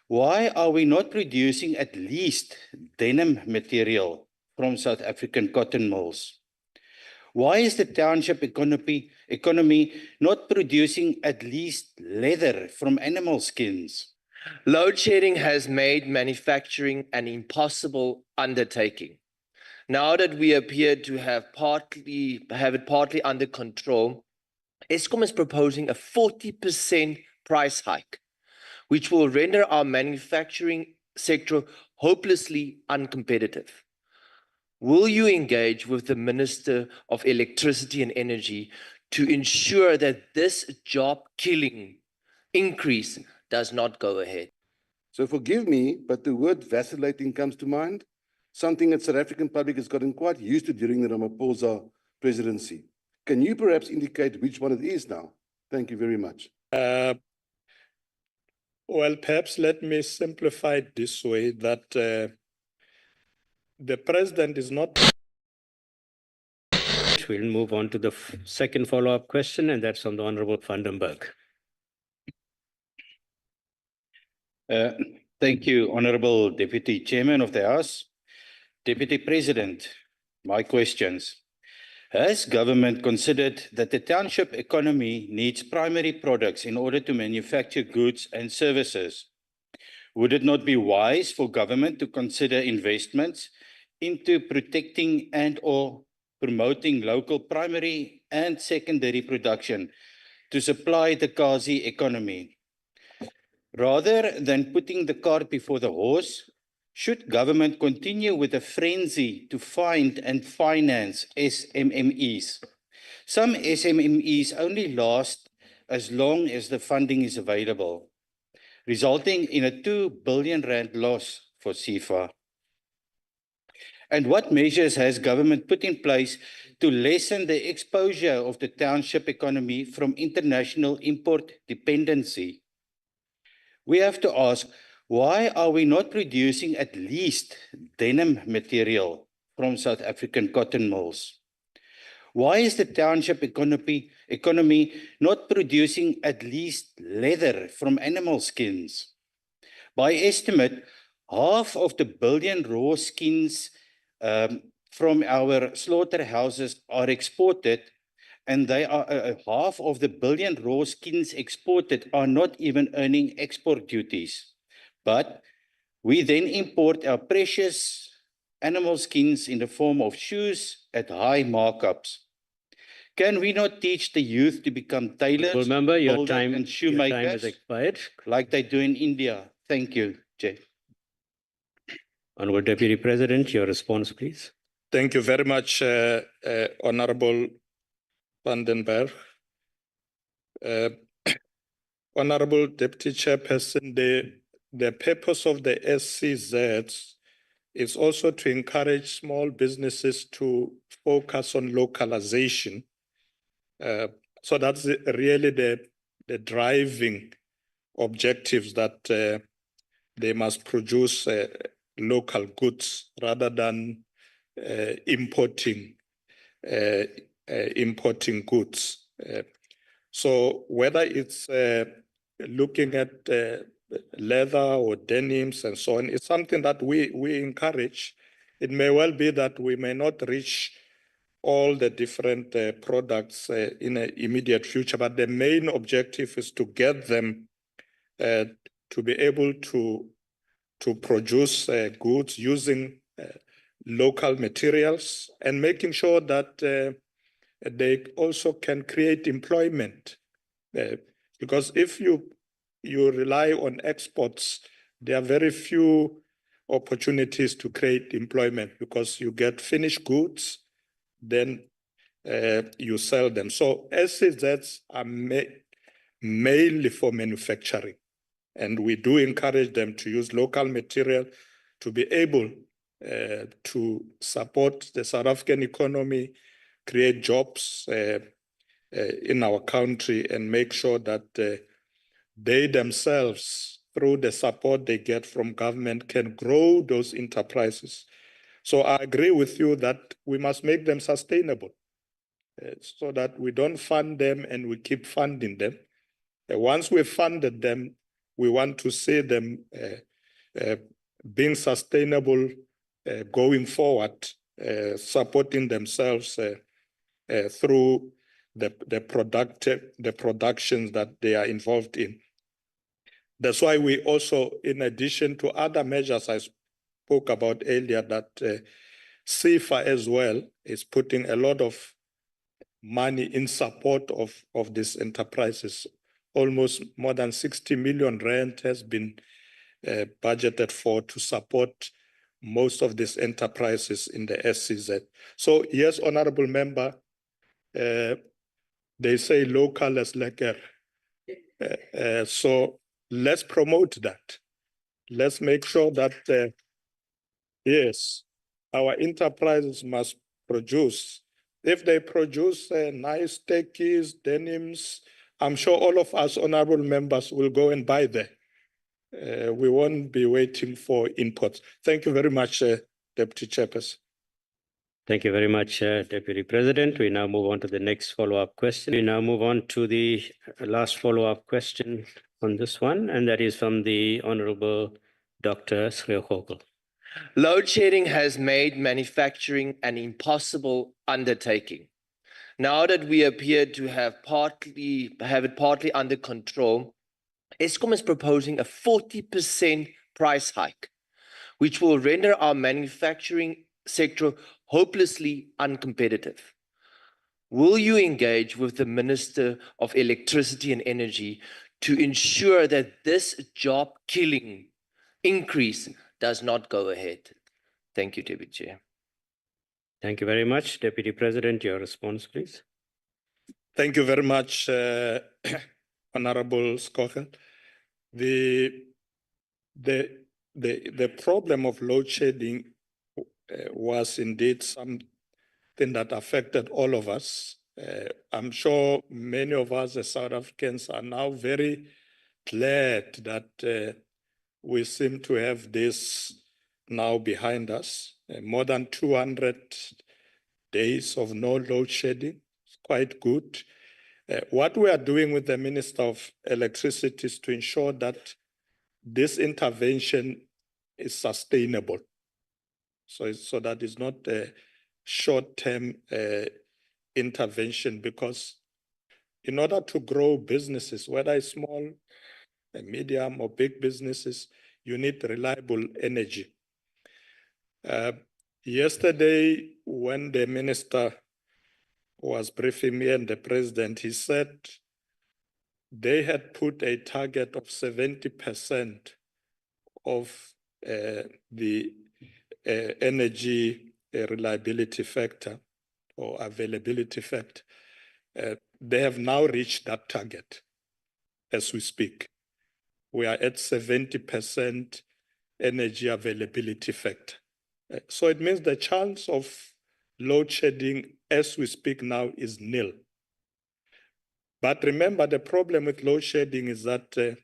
Why are we not producing at least denim material from South African cotton mills? Why is the township economy not producing at least leather from animal skins? Load shedding has made manufacturing an impossible undertaking. Now that we appear to have it partly under control, Eskom is proposing a 40% price hike, which will render our manufacturing sector hopelessly uncompetitive. Will you engage with the Minister of Electricity and Energy to ensure that this job-killing increase does not go ahead? So forgive me, but the word vacillating comes to mind, something that South African public has gotten quite used to during the Ramaphosa presidency. Can you perhaps indicate which one it is now? Thank you very much. Well, perhaps let me simplify it this way, that the president is not... We'll move on to the second follow-up question, and that's from the Honorable Vandenberg. Thank you, Honorable Deputy Chairman of the House. Deputy President, my questions. Has government considered that the township economy needs primary products in order to manufacture goods and services? Would it not be wise for government to consider investments into protecting and/or promoting local primary and secondary production to supply the Kazi economy? Rather than putting the cart before the horse, should government continue with a frenzy to find and finance SMMEs? Some SMMEs only last as long as the funding is available, resulting in a 2 billion rand loss for SIFA. And what measures has government put in place to lessen the exposure of the township economy from international import dependency? We have to ask, why are we not producing at least denim material from South African cotton mills? Why is the township economy not producing at least leather from animal skins? By estimate, half of the billion raw skins from our slaughterhouses are exported, and they are half of the billion raw skins exported are not even earning export duties. But we then import our precious animal skins in the form of shoes at high markups. Can we not teach the youth to become tailors, builders, and shoemakers, your time has expired, like they do in India? Thank you, Chair. Honorable Deputy President, your response, please. Thank you very much, Honorable Vandenberg. Honorable Deputy Chairperson, the purpose of the SCZs is also to encourage small businesses to focus on localization. So that's really the driving objectives, that they must produce local goods rather than importing goods. So whether it's looking at leather or denims and so on, it's something that we encourage. It may well be that we may not reach all the different products in the immediate future, but the main objective is to get them to be able to produce goods using local materials, and making sure that they also can create employment. Because if you rely on exports, there are very few opportunities to create employment, because you get finished goods, then you sell them. So SCZs are mainly for manufacturing, and we do encourage them to use local material to be able to support the South African economy, create jobs in our country, and make sure that they themselves, through the support they get from government, can grow those enterprises. So I agree with you that we must make them sustainable, so that we don't fund them and we keep funding them. Once we've funded them, we want to see them being sustainable going forward, supporting themselves through the productions that they are involved in. That's why we also, in addition to other measures I spoke about earlier, that CIFA as well is putting a lot of money in support of these enterprises. Almost more than 60 million rand has been budgeted for to support most of these enterprises in the SCZ. So yes, Honorable Member, they say local as lekker. So let's promote that. Let's make sure that, yes, our enterprises must produce. If they produce nice techies, denims, I'm sure all of us honorable members will go and buy them. We won't be waiting for imports. Thank you very much, Deputy Chairperson. Thank you very much, Deputy President. We now move on to the next follow-up question. We now move on to the last follow-up question on this one, and that is from the Honorable Dr. Sreogogel. Load shedding has made manufacturing an impossible undertaking. Now that we appear to have it partly under control, Eskom is proposing a 40% price hike, which will render our manufacturing sector hopelessly uncompetitive. Will you engage with the Minister of Electricity and Energy to ensure that this job-killing increase does not go ahead? Thank you, Deputy Chair. Thank you very much. Deputy President, your response, please. Thank you very much, Honorable Skogel. The problem of load shedding was indeed something that affected all of us. I'm sure many of us as South Africans are now very glad that we seem to have this now behind us. More than 200 days of no load shedding. It's quite good. What we are doing with the Minister of Electricity is to ensure that this intervention is sustainable. So that is not a short-term intervention, because in order to grow businesses, whether it's small, medium or big businesses, you need reliable energy. Yesterday, when the minister was briefing me and the president, he said they had put a target of 70% of the energy reliability factor or availability factor. They have now reached that target as we speak. We are at 70% energy availability factor. So it means the chance of load shedding as we speak now is nil. But remember, the problem with load shedding is that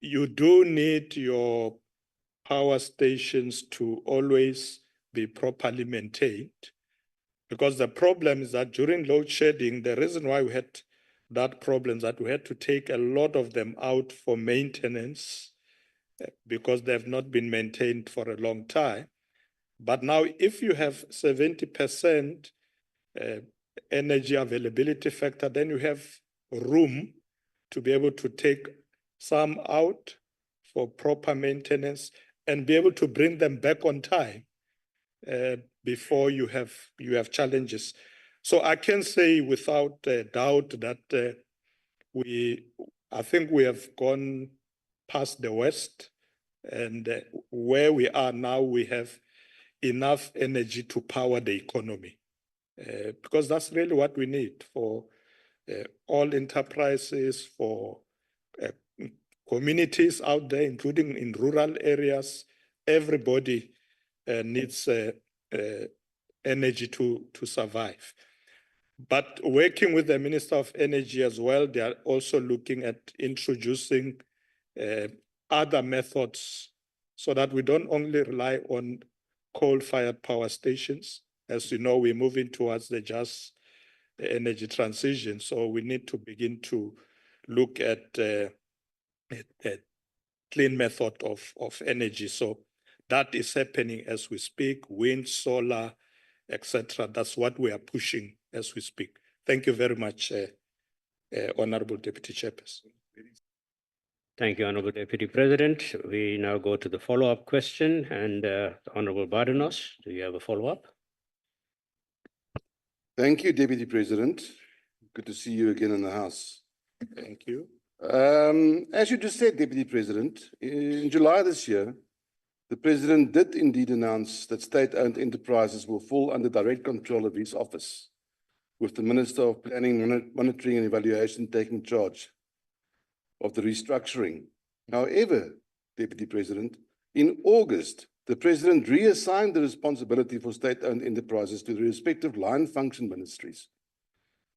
you do need your power stations to always be properly maintained. Because the problem is that during load shedding, the reason why we had that problem is that we had to take a lot of them out for maintenance because they have not been maintained for a long time. But now if you have 70% energy availability factor, then you have room to be able to take some out for proper maintenance and be able to bring them back on time before you have challenges. So I can say without doubt that I think we have gone past the worst, and where we are now, we have enough energy to power the economy, because that's really what we need for all enterprises, for communities out there, including in rural areas. Everybody needs energy to survive. But working with the Minister of Energy as well, they are also looking at introducing other methods so that we don't only rely on coal-fired power stations. As you know, we're moving towards the just energy transition. So we need to begin to look at a clean method of energy. So that is happening as we speak, wind, solar, etc. That's what we are pushing as we speak. Thank you very much, Honorable Deputy Chairperson. Thank you, Honorable Deputy President. We now go to the follow-up question, and Honorable Bardanos, do you have a follow-up? Thank you, Deputy President. Good to see you again in the House. Thank you. As you just said, Deputy President, in July this year, the President did indeed announce that state-owned enterprises will fall under direct control of his office, with the Minister of Planning, Monitoring and Evaluation taking charge of the restructuring. However, Deputy President, in August, the President reassigned the responsibility for state-owned enterprises to the respective line function ministries.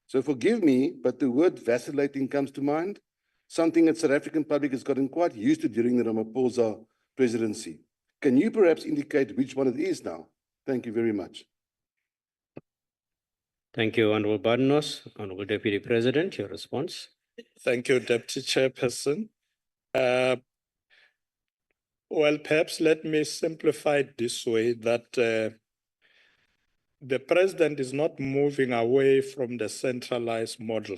So forgive me, but the word vacillating comes to mind, something that South African public has gotten quite used to during the Ramaphosa presidency. Can you perhaps indicate which one it is now? Thank you very much. Thank you, Honorable Bardanos. Honorable Deputy President, your response. Thank you, Deputy Chairperson. Well, perhaps let me simplify it this way, that the President is not moving away from the centralized model.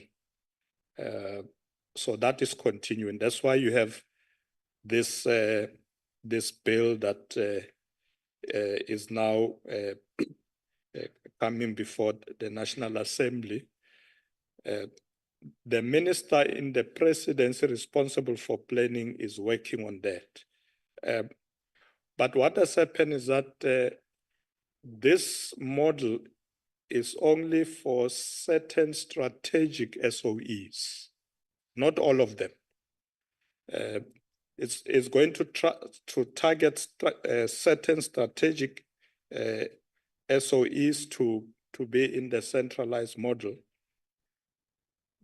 So that is continuing. That's why you have this, this bill that is now coming before the National Assembly. The minister in the presidency responsible for planning is working on that. But what has happened is that this model is only for certain strategic SOEs, not all of them. It's going to target certain strategic SOEs to be in the centralized model.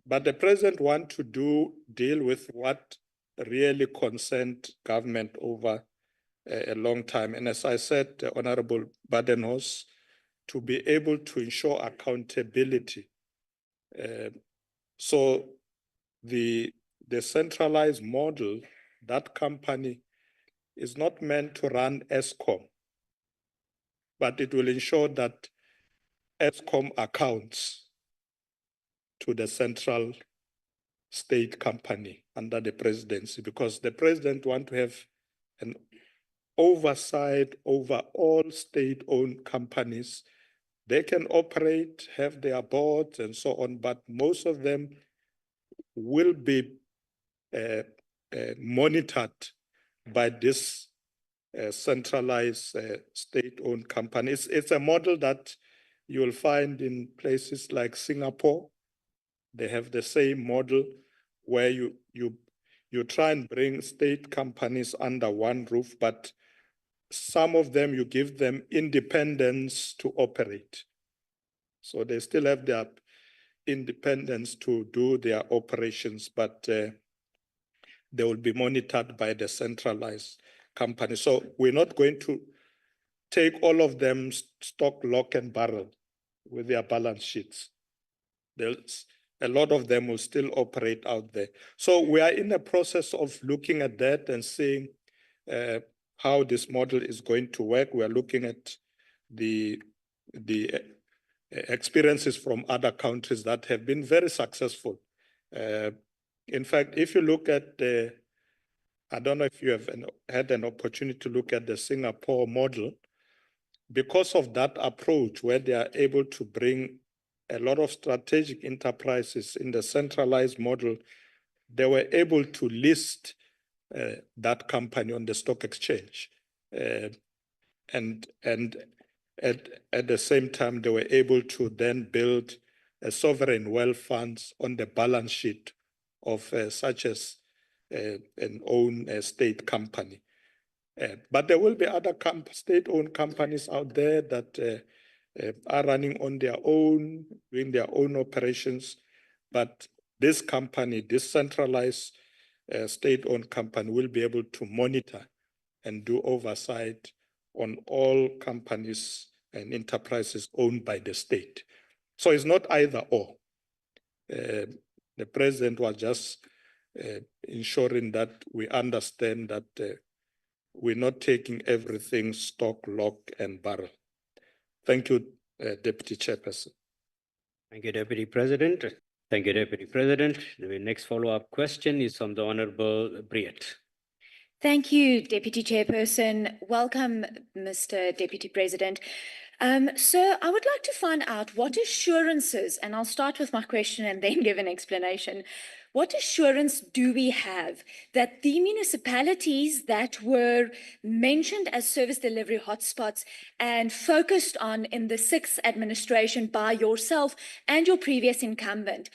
But the President wants to deal with what really concerned government over a long time. And as I said, Honorable Bardanos, to be able to ensure accountability. So the centralized model, that company is not meant to run Eskom, but it will ensure that Eskom accounts to the central state company under the presidency, because the President wants to have an oversight over all state-owned companies. They can operate, have their boards and so on, but most of them will be monitored by this centralized state-owned companies. It's a model that you will find in places like Singapore. They have the same model where you try and bring state companies under one roof, but some of them you give them independence to operate. So they still have their independence to do their operations, but they will be monitored by the centralized company. So we're not going to take all of them stock, lock and barrel with their balance sheets. A lot of them will still operate out there. So we are in the process of looking at that and seeing how this model is going to work. We are looking at the experiences from other countries that have been very successful. In fact, if you look at I don't know if you have had an opportunity to look at the Singapore model, because of that approach where they are able to bring a lot of strategic enterprises in the centralized model, they were able to list that company on the stock exchange. And at the same time, they were able to then build a sovereign wealth funds on the balance sheet of such as an own state company. But there will be other state-owned companies out there that are running on their own, doing their own operations. But this company, this centralized state-owned company, will be able to monitor and do oversight on all companies and enterprises owned by the state. So it's not either or. The President was just ensuring that we understand that we're not taking everything stock, lock, and barrel. Thank you, Deputy Chairperson. Thank you, Deputy President. Thank you, Deputy President. The next follow-up question is from the Honorable Briet. Thank you, Deputy Chairperson. Welcome, Mr. Deputy President. Sir, I would like to find out what assurances, and I'll start with my question and then give an explanation. What assurance do we have that the municipalities that were mentioned as service delivery hotspots and focused on in the sixth administration by yourself and your previous incumbent,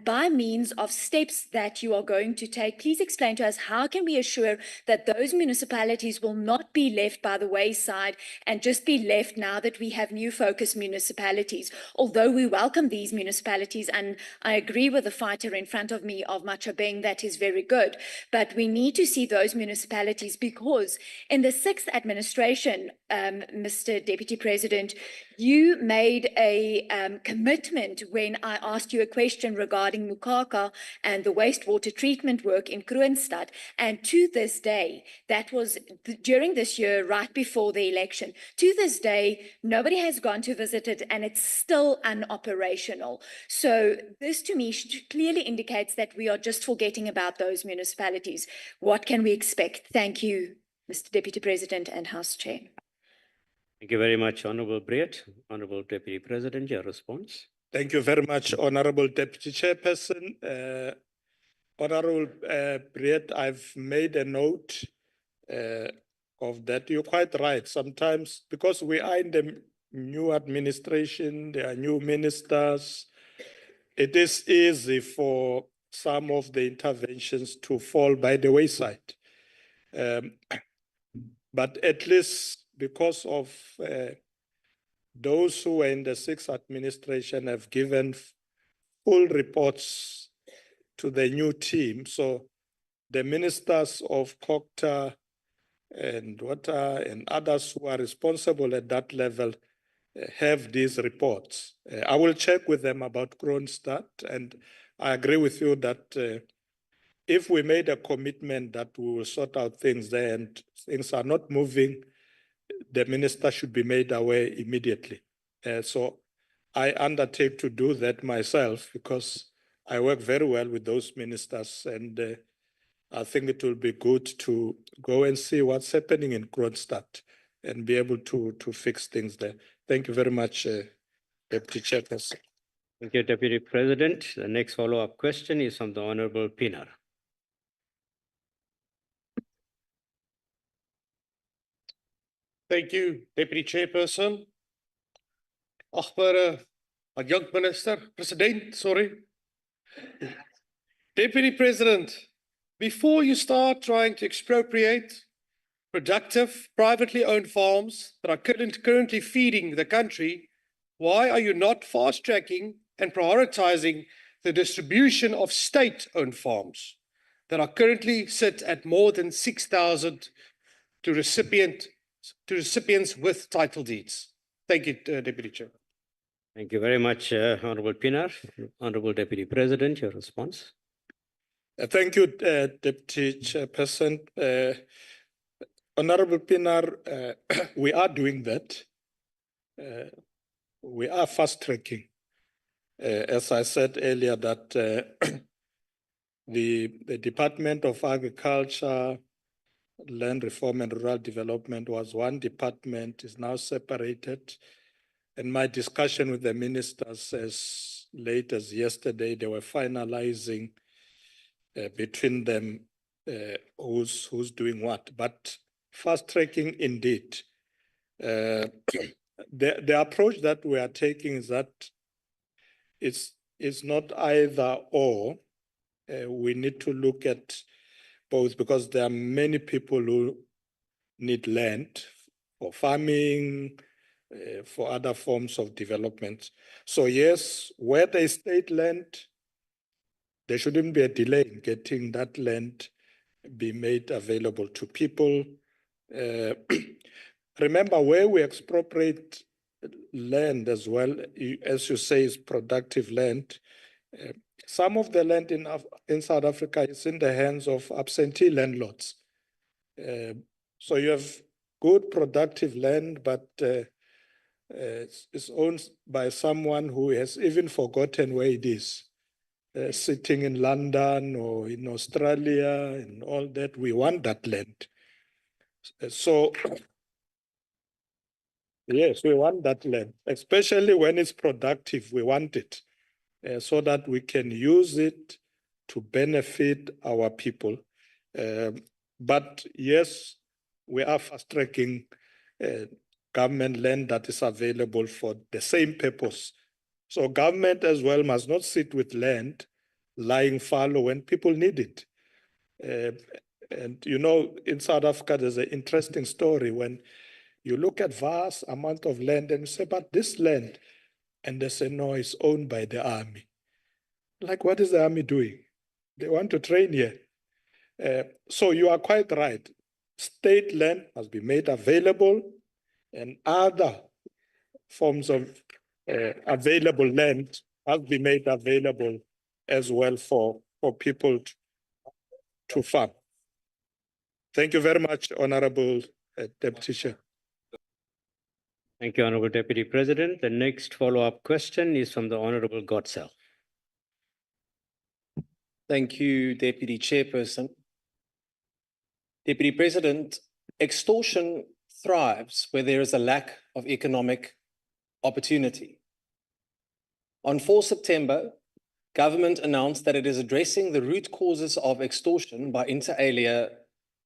by means of steps that you are going to take, please explain to us how can we assure that those municipalities will not be left by the wayside and just be left now that we have new focus municipalities. Although we welcome these municipalities, and I agree with the fighter in front of me of Machabeng, that is very good, but we need to see those municipalities, because in the sixth administration, Mr. Deputy President, you made a commitment when I asked you a question regarding Mukaka and the wastewater treatment work in Kroonstad. And to this day, that was during this year, right before the election, to this day, nobody has gone to visit it and it's still unoperational. So this to me clearly indicates that we are just forgetting about those municipalities. What can we expect? Thank you, Mr. Deputy President and House Chair. Thank you very much, Honorable Briet. Honorable Deputy President, your response. Thank you very much, Honorable Deputy Chairperson. Honorable Briet, I've made a note of that. You're quite right. Sometimes, because we are in the new administration, there are new ministers, it is easy for some of the interventions to fall by the wayside. But at least because of those who were in the sixth administration have given full reports to the new team. So the ministers of Kokta and Water and others who are responsible at that level have these reports. I will check with them about Kroonstad, and I agree with you that if we made a commitment that we will sort out things there and things are not moving, the minister should be made aware immediately. So I undertake to do that myself because I work very well with those ministers, and I think it will be good to go and see what's happening in Kroonstad and be able to fix things there. Thank you very much, Deputy Chairperson. Thank you, Deputy President. The next follow-up question is from the Honorable Pinar. Thank you, Deputy Chairperson. Agbare, Adjunct Minister, sorry. Deputy President, before you start trying to expropriate productive, privately owned farms that are currently feeding the country, why are you not fast-tracking and prioritizing the distribution of state-owned farms that are currently sit at more than 6,000 to recipients with title deeds? Thank you, Deputy Chair. Thank you very much, Honorable Pinar. Honorable Deputy President, your response. Thank you, Deputy Chairperson. Honorable Pinar, we are doing that. We are fast-tracking. As I said earlier, that the Department of Agriculture, Land Reform and Rural Development was one department, is now separated. And my discussion with the ministers as late as yesterday, they were finalizing between them who's doing what. But fast-tracking indeed. The approach that we are taking is that it's not either or. We need to look at both, because there are many people who need land for farming, for other forms of development. So yes, where there is state land, there shouldn't be a delay in getting that land be made available to people. Remember, where we expropriate land as well, as you say, is productive land. some of the land in South Africa is in the hands of absentee landlords. So you have good productive land, but it's owned by someone who has even forgotten where it is. Sitting in London or in Australia and all that, we want that land. So, yes, we want that land, especially when it's productive, we want it so that we can use it to benefit our people. But yes, we are fast-tracking government land that is available for the same purpose. So government as well must not sit with land lying fallow when people need it. And you know, in South Africa, there's an interesting story when you look at vast amount of land and you say, but this land, and they say, no, it's owned by the army. Like, what is the army doing? They want to train here. So you are quite right. State land must be made available, and other forms of available land must be made available as well for people to farm. Thank you very much, Honorable Deputy Chair. Thank you, Honorable Deputy President. The next follow-up question is from the Honorable Godsell. Thank you, Deputy Chairperson. Deputy President, extortion thrives where there is a lack of economic opportunity. On 4 September, government announced that it is addressing the root causes of extortion by inter alia,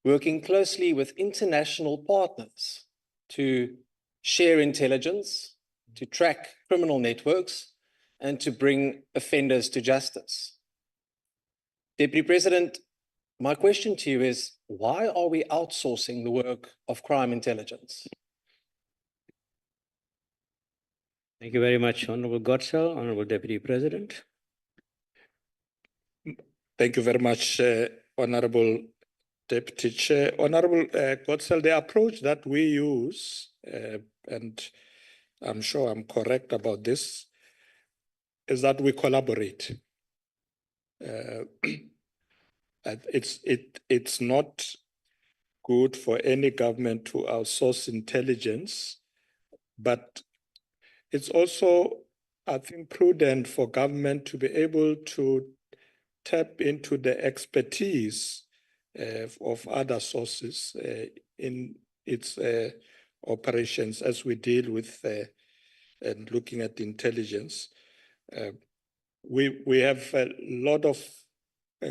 working closely with international partners to share intelligence, to track criminal networks, and to bring offenders to justice. Deputy President, my question to you is, why are we outsourcing the work of crime intelligence? Thank you very much, Honorable Godsell. Honorable Deputy President. Thank you very much, Honorable Deputy Chair. Honorable Godsell, the approach that we use, and I'm sure I'm correct about this, is that we collaborate. It's not good for any government to outsource intelligence, but it's also, I think, prudent for government to be able to tap into the expertise of other sources in its operations as we deal with and looking at intelligence. We have a lot of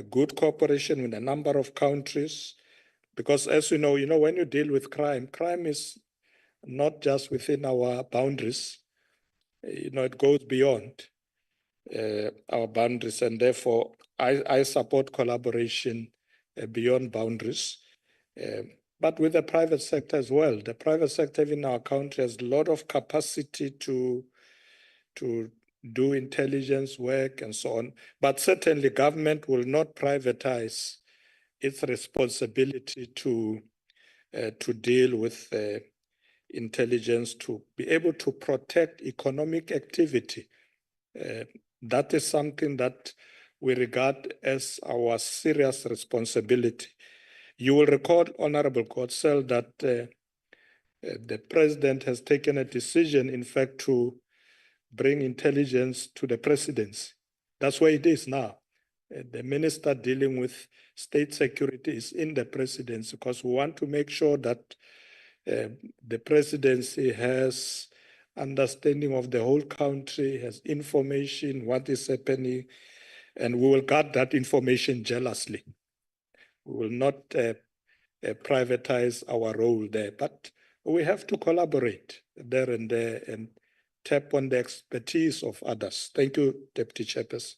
good cooperation with a number of countries, because as you know, when you deal with crime, crime is not just within our boundaries. It goes beyond our boundaries, and therefore I support collaboration beyond boundaries, but with the private sector as well. The private sector in our country has a lot of capacity to do intelligence work and so on, but certainly government will not privatize its responsibility to deal with intelligence, to be able to protect economic activity. That is something that we regard as our serious responsibility. You will recall, Honorable Godsell, that the President has taken a decision, in fact, to bring intelligence to the presidency. That's where it is now. The minister dealing with state security is in the presidency, because we want to make sure that the presidency has understanding of the whole country, has information, what is happening, and we will guard that information jealously. We will not privatize our role there, but we have to collaborate there and tap on the expertise of others. Thank you, Deputy Chairperson.